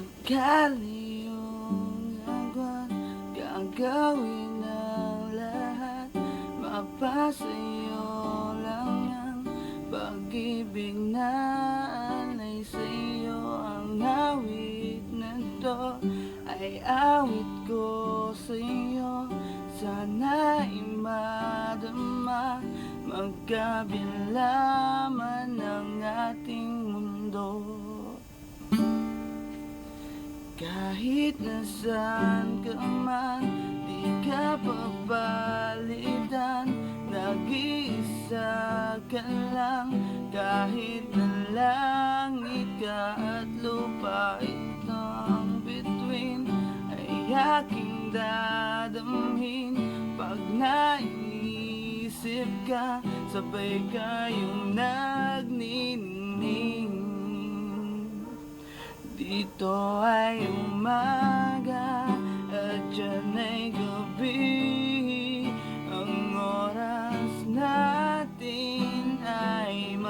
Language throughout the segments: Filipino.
Sakali yung agwan, gagawin ang lahat. Mapasayo lang ang pag-ibig na alay sa'yo. Ang awit na to ay awit ko sa'yo. Sana'y madama, magkabila man ang ating mundo. Kahit nasaan ka man, di ka papalitan. Nag-iisa ka lang, kahit na langit ka at lupa. Itong between ay aking dadamhin. Pag naisip ka, sabay kayong nagniningning. Dito ay umaga at dyan ay gabi. Ang oras natin ay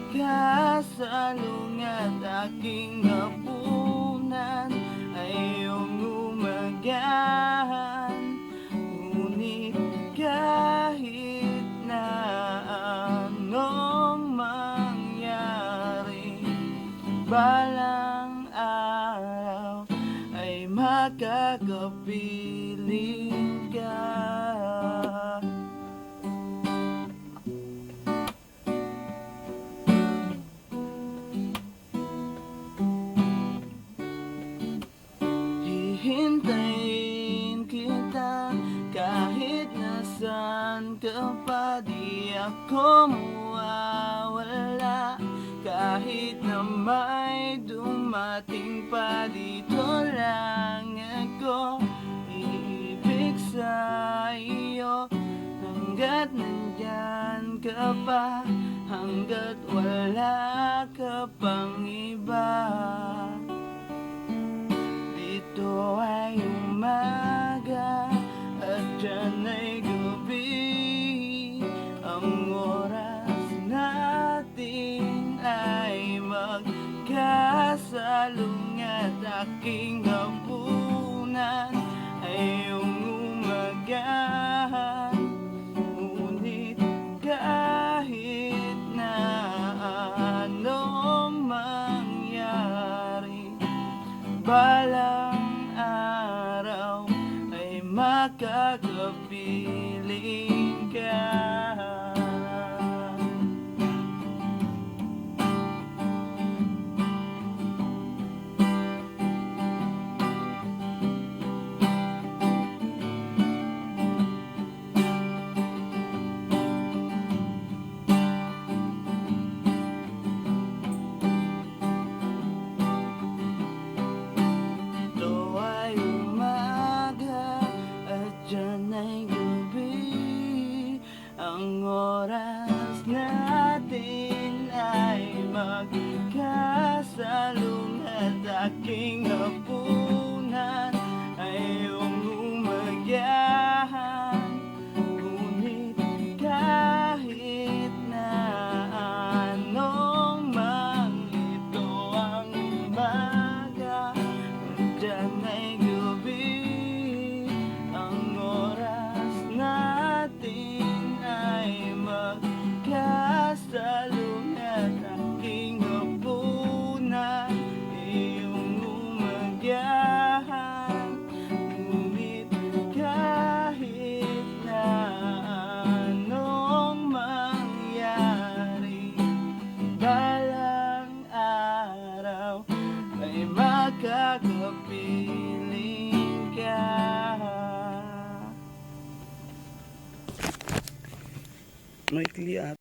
magkasalung at aking hapunan ay iyong umagahan. Ngunit kahit na anong mangyari, balang araw ay makakapiling ka. Hihintayin kita kahit nasaan ka pa. Di ako mawawala kahit na may dumating pa. Dito lang ako, ibig sa iyo. Hanggat nandyan ka pa, hanggat wala ka pang iba. Dito ay umaga at dyan ay gabi. Ang oras natin ay magkasalung at aking hapunan ay iyong umagahan. Ngunit kahit na anong mangyari, balang araw ay makakapiling ka. Ang oras natin ay magkasalung at aking hapunan ay iyong umagahan. Ngunit kahit na anong ito ang umaga, dyan ay gabi. Ang oras natin magkasalung at aking hapunan iyong umagahan. Ngunit kahit na anong mangyari, balang araw ay makakapiling ka. Maikli at